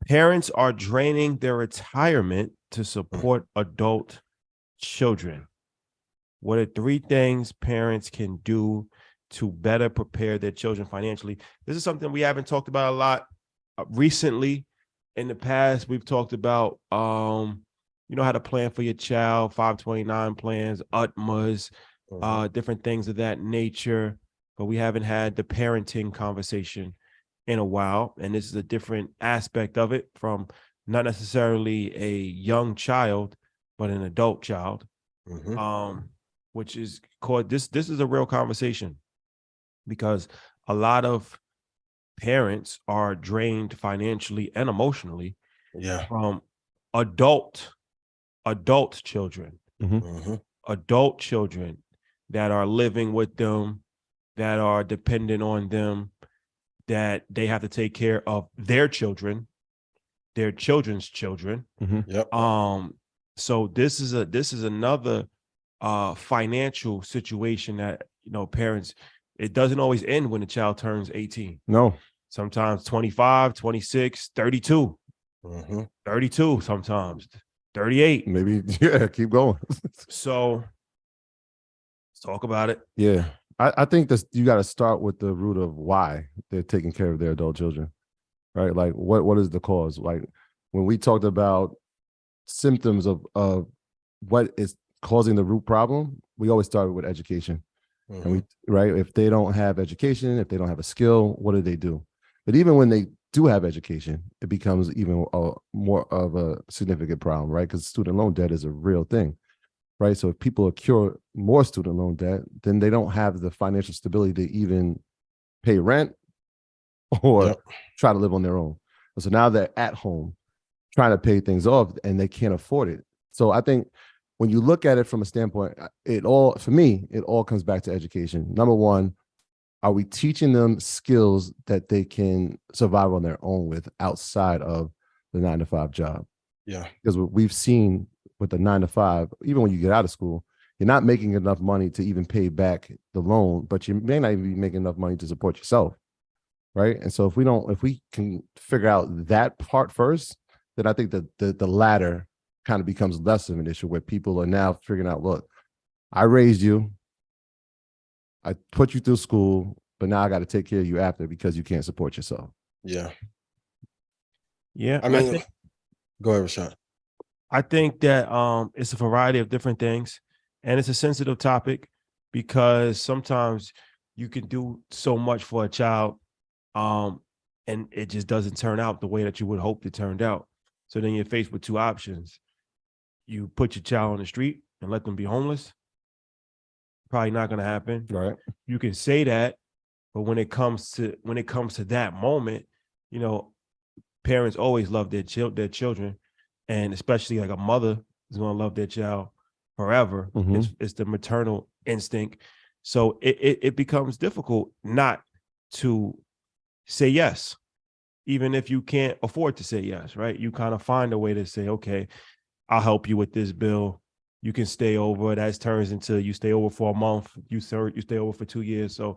Parents are draining their retirement to support adult children. What are three things parents can do to better prepare their children financially? This is something we haven't talked about a lot recently. In the past, we've talked about, how to plan for your child, 529 plans, UTMAs, different things of that nature. But we haven't had the parenting conversation in a while. And this is a different aspect of it, from not necessarily a young child, but an adult child. Which is called this is a real conversation, because a lot of parents are drained financially and emotionally from adult children, adult children that are living with them, that are dependent on them, that they have to take care of their children, their children's children. So this is another financial situation that, parents, it doesn't always end when the child turns 18. No. Sometimes 25, 26, 32. 32 sometimes, 38. Maybe, keep going. So let's talk about it. Yeah. I think that you got to start with the root of why they're taking care of their adult children, right? Like, what is the cause? Like, when we talked about symptoms of what is causing the root problem, we always started with education. And if they don't have education, if they don't have a skill, what do? But even when they do have education, it becomes even more of a significant problem, right? Because student loan debt is a real thing, right? So if people accrue more student loan debt, then they don't have the financial stability to even pay rent or try to live on their own. So now they're at home trying to pay things off and they can't afford it. So I think when you look at it from a standpoint, it all comes back to education. Number one, are we teaching them skills that they can survive on their own with outside of the 9-to-5 job? Yeah. Because what we've seen with the 9-to-5, even when you get out of school, you're not making enough money to even pay back the loan, but you may not even be making enough money to support yourself, right? And so if we can figure out that part first, then I think that the latter kind of becomes less of an issue, where people are now figuring out, look, I raised you, I put you through school, but now I got to take care of you after because you can't support yourself. Yeah. I mean, go ahead, Rashad. I think that it's a variety of different things, and it's a sensitive topic because sometimes you can do so much for a child, and it just doesn't turn out the way that you would hope it turned out. So then you're faced with two options. You put your child on the street and let them be homeless. Probably not going to happen. Right. You can say that, but when it comes to that moment, parents always love their children, and especially like a mother is going to love their child forever. It's the maternal instinct. So it becomes difficult not to say yes, even if you can't afford to say yes, right? You kind of find a way to say, okay, I'll help you with this bill. You can stay over. That turns into you stay over for a month. You stay over for 2 years. So,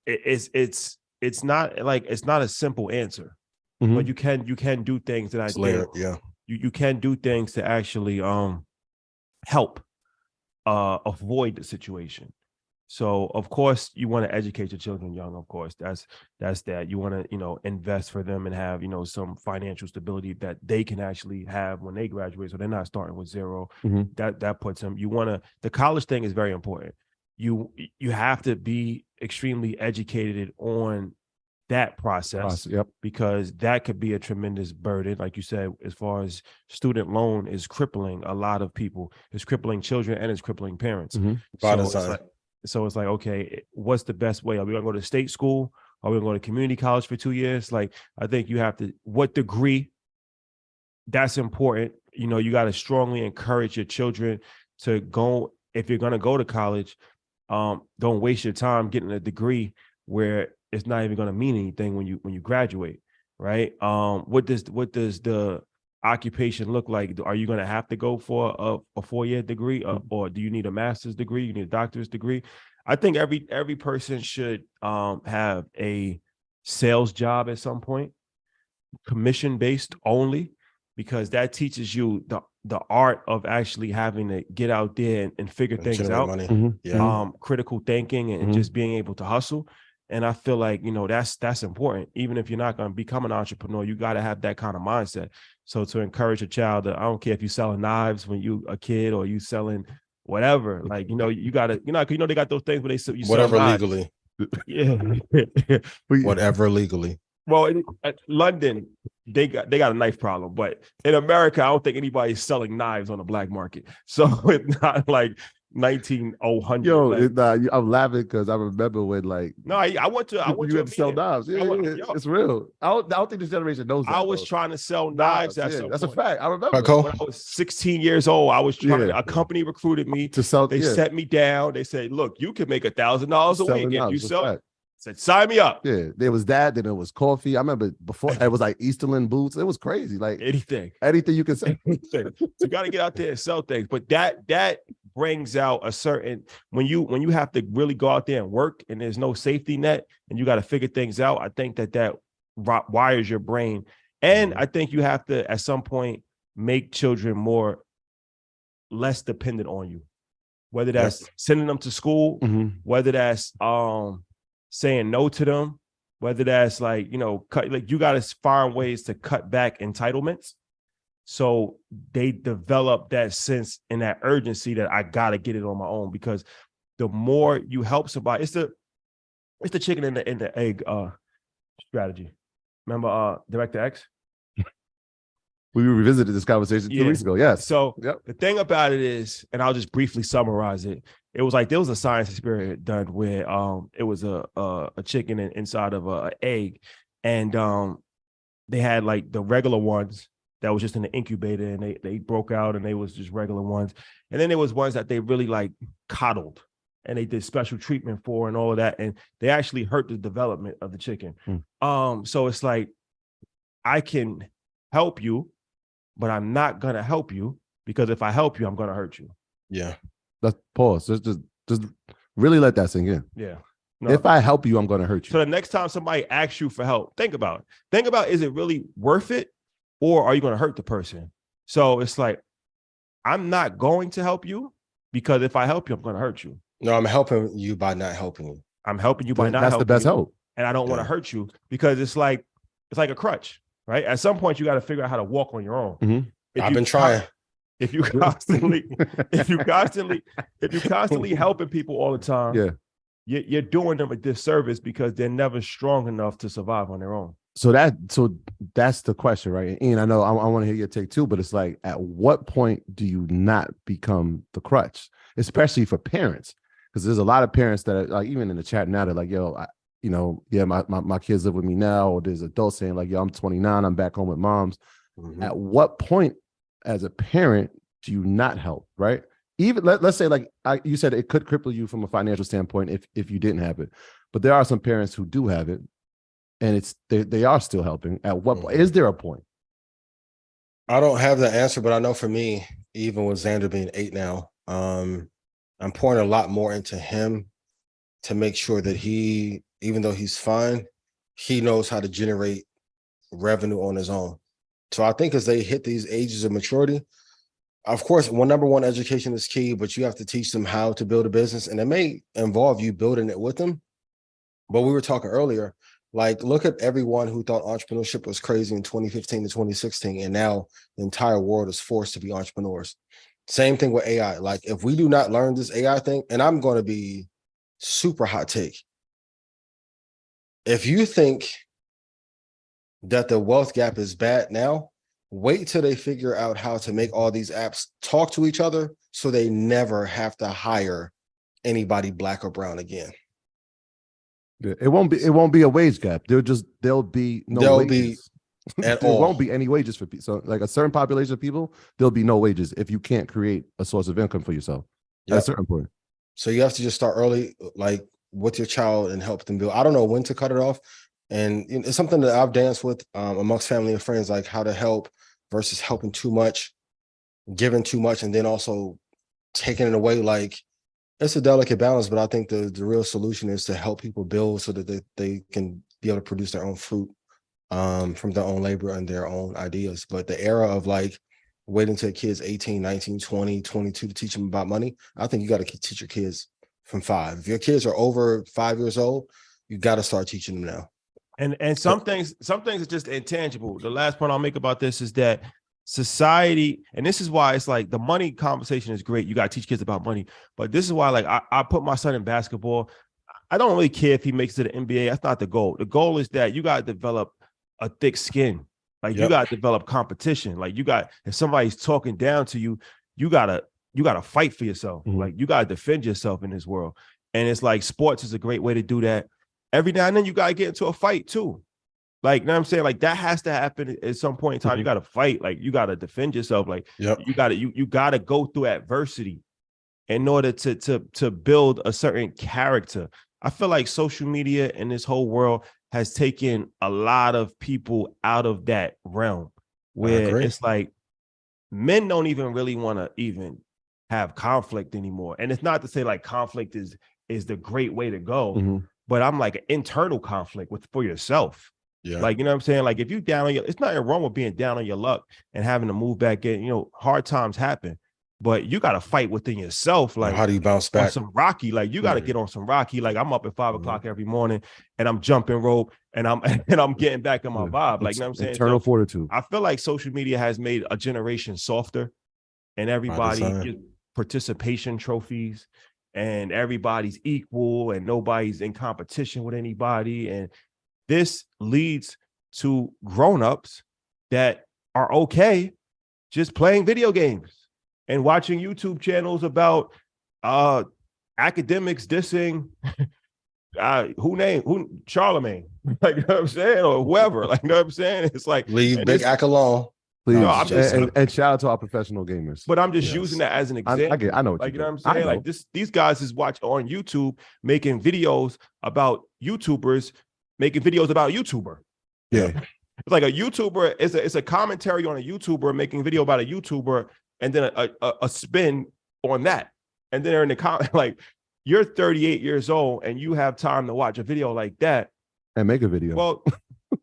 it's not a simple answer, but you can do things that you can do things to actually help avoid the situation. So of course you want to educate your children young. Of course, that's that. You want to, invest for them and have, some financial stability that they can actually have when they graduate. So they're not starting with zero. That puts them, the college thing is very important. You have to be extremely educated on that process, because that could be a tremendous burden. Like you said, as far as student loan is crippling a lot of people, it's crippling children and it's crippling parents. So it's like, okay, what's the best way? Are we going to go to state school? Are we going to go to community college for 2 years? Like, I think you have to, what degree? That's important. You got to strongly encourage your children to go. If you're going to go to college, don't waste your time getting a degree where it's not even going to mean anything when you graduate, right? What does the occupation look like? Are you going to have to go for a 4-year degree, or do you need a master's degree? You need a doctorate degree? I think every person should have a sales job at some point, commission based only, because that teaches you the art of actually having to get out there and figure things out. Money. Mm-hmm. Critical thinking and just being able to hustle. And I feel like, that's important. Even if you're not going to become an entrepreneur, you got to have that kind of mindset. So to encourage a child that, I don't care if you're selling knives when you a kid or you selling whatever, like, you got to, they got those things where they you whatever sell legally. Yeah. Whatever legally. Well, at London, they got a knife problem, but in America, I don't think anybody's selling knives on the black market. So it's not like 1900. Yo, I'm laughing because I remember when I went you to had to sell knives. Yeah, it's real. I don't think this generation knows that. I was trying to sell knives. That's a fact. I remember when I was 16 years old. I was trying. A company recruited me to sell. They set me down. They said, "Look, you can make $1,000 a week if you sell it." Said, sign me up. Yeah, there was that. Then it was coffee. I remember before it was like Easterland boots. It was crazy. Like anything you can sell. So you got to get out there and sell things. But that brings out a certain when you have to really go out there and work, and there's no safety net, and you got to figure things out. I think that wires your brain, and I think you have to at some point make children less dependent on you, whether that's sending them to school, whether that's saying no to them, whether that's you got to find ways to cut back entitlements, so they develop that sense and that urgency that I gotta get it on my own. Because the more you help somebody, it's the chicken and the egg strategy. Remember Director X? We revisited this conversation 2 weeks ago. Yes. So the thing about it is, and I'll just briefly summarize it. It was like there was a science experiment done where it was a chicken inside of an egg, and they had like the regular ones that was just in the incubator, and they broke out, and they was just regular ones, and then there was ones that they really like coddled, and they did special treatment for and all of that, and they actually hurt the development of the chicken. So it's like, I can help you, but I'm not gonna help you, because if I help you, I'm gonna hurt you. Yeah. Let's pause. Just really let that sink in. Yeah. No. If I help you, I'm gonna hurt you. So the next time somebody asks you for help, think about, is it really worth it, or are you gonna hurt the person? So it's like, I'm not going to help you, because if I help you, I'm gonna hurt you. No, I'm helping you by not helping you. I'm helping you by not helping you. That's the best help. And I don't want to hurt you, because it's like a crutch. Right. At some point, you got to figure out how to walk on your own. I've been trying. If you constantly helping people all the time, you're doing them a disservice, because they're never strong enough to survive on their own. So that's the question, right? And I know I want to hear your take too, but it's like, at what point do you not become the crutch, especially for parents? Because there's a lot of parents that are like, even in the chat now, they're like, yo, my kids live with me now, or there's adults saying like, yo, I'm 29, I'm back home with moms. At what point as a parent do you not help, right? Even let's say, like you said, it could cripple you from a financial standpoint if you didn't have it, but there are some parents who do have it, and they are still helping. At what point is there a point? I don't have the answer, but I know for me, even with Xander being 8 now, I'm pouring a lot more into him to make sure that he, even though he's fine, he knows how to generate revenue on his own. So I think as they hit these ages of maturity, of course, number one, education is key, but you have to teach them how to build a business, and it may involve you building it with them. But we were talking earlier, like, look at everyone who thought entrepreneurship was crazy in 2015 to 2016, and now the entire world is forced to be entrepreneurs. Same thing with AI. Like, if we do not learn this AI thing, and I'm going to be super hot take, if you think that the wealth gap is bad now, wait till they figure out how to make all these apps talk to each other, so they never have to hire anybody black or brown again. It won't be a wage gap. There'll be no wages. At there all. won't be any wages for people. So like a certain population of people, there'll be no wages if you can't create a source of income for yourself. At a certain point. So you have to just start early, like with your child, and help them build. I don't know when to cut it off. And it's something that I've danced with amongst family and friends, like how to help versus helping too much, giving too much, and then also taking it away. Like, it's a delicate balance, but I think the real solution is to help people build so that they can be able to produce their own fruit from their own labor and their own ideas. But the era of like waiting till kids 18, 19, 20, 22 to teach them about money, I think you got to teach your kids from 5. If your kids are over 5 years old, you got to start teaching them now. And some things are just intangible. The last point I'll make about this is that society, and this is why it's like the money conversation is great. You got to teach kids about money, but this is why like I put my son in basketball. I don't really care if he makes it to the NBA. That's not the goal. The goal is that you got to develop a thick skin. Like you got to develop competition. Like if somebody's talking down to you, you gotta fight for yourself. Mm-hmm. Like you gotta defend yourself in this world. And it's like sports is a great way to do that. Every now and then you gotta get into a fight too. Like, you know what I'm saying? Like that has to happen at some point in time. Mm-hmm. You gotta fight. Like you gotta defend yourself. Like you gotta go through adversity in order to build a certain character. I feel like social media and this whole world has taken a lot of people out of that realm where it's like men don't even really want to even have conflict anymore. And it's not to say like conflict is the great way to go, but I'm like an internal conflict for yourself. Yeah. Like, you know what I'm saying? Like if you down on it's nothing wrong with being down on your luck and having to move back in, you know, hard times happen. But you got to fight within yourself. Like, how do you bounce back? Some Rocky, like you got to get on some Rocky. Like I'm up at 5 o'clock every morning, and I'm jumping rope, and I'm getting back in my vibe. Like, you know what I'm saying? Internal fortitude. I feel like social media has made a generation softer, and everybody gets participation trophies, and everybody's equal, and nobody's in competition with anybody, and this leads to grown-ups that are okay just playing video games and watching YouTube channels about academics dissing Charlemagne, like, you know what I'm saying, or whoever, like, you know what I'm saying? It's like leave Big Ack alone. Please, and shout out to our professional gamers. But I'm just using that as an example. I know, like, you know what I'm saying? Like these guys is watching on YouTube making videos about YouTubers making videos about YouTuber. Yeah, it's like a YouTuber. It's a commentary on a YouTuber making a video about a YouTuber. And then a spin on that. And then they're in the comment, like, you're 38 years old and you have time to watch a video like that. And make a video. Well,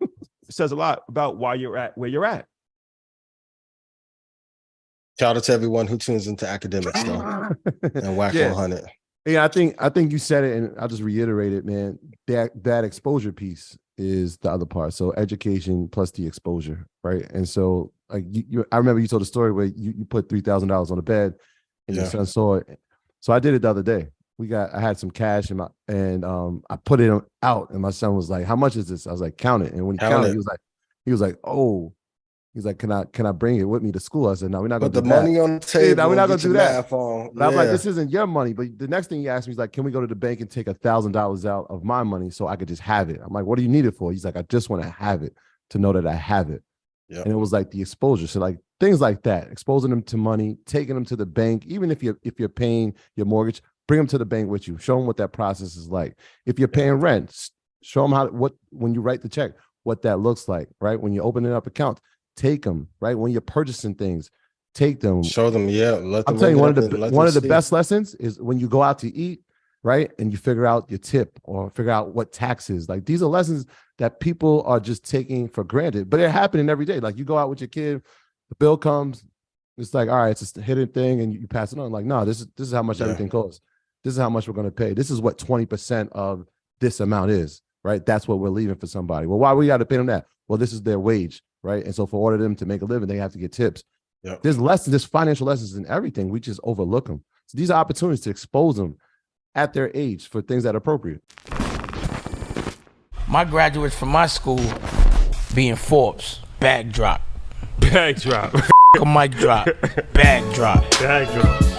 it says a lot about why you're at where you're at. Shout out to everyone who tunes into academics, though. And Whack 100. Yeah, I think you said it, and I'll just reiterate it, man. That exposure piece is the other part. So education plus the exposure, right? And so like I remember you told a story where you put $3,000 on the bed and your son saw it. So I did it the other day. I had some cash and I put it out, and my son was like, "How much is this?" I was like, "Count it." And when he counted, he was like, "Oh." He's like, can I bring it with me to school? I said, no, we're not going to do that. Put the money on the table. No, we're not going to do that. But I'm like, this isn't your money. But the next thing he asked me is like, can we go to the bank and take $1,000 out of my money so I could just have it? I'm like, what do you need it for? He's like, I just want to have it to know that I have it. Yep. And it was like the exposure. So like things like that, exposing them to money, taking them to the bank, even if you're paying your mortgage, bring them to the bank with you. Show them what that process is like. If you're paying rent, show them when you write the check, what that looks like, right? When you're opening up accounts. Take them, right? When you're purchasing things, take them. Show them, let them. I'm telling you, one of the best lessons is when you go out to eat, right? And you figure out your tip or figure out what taxes. Like these are lessons that people are just taking for granted, but they're happening every day. Like you go out with your kid, the bill comes, it's like, all right, it's just a hidden thing, and you pass it on. Like, no, this is how much everything costs. This is how much we're going to pay. This is what 20% of this amount is, right? That's what we're leaving for somebody. Well, why we got to pay them that? Well, this is their wage. Right. And so for order them to make a living, they have to get tips. Yep. There's financial lessons in everything. We just overlook them. So these are opportunities to expose them at their age for things that are appropriate. My graduates from my school being Forbes, bag drop. Bag drop. A mic drop, bag drop. Bag drop.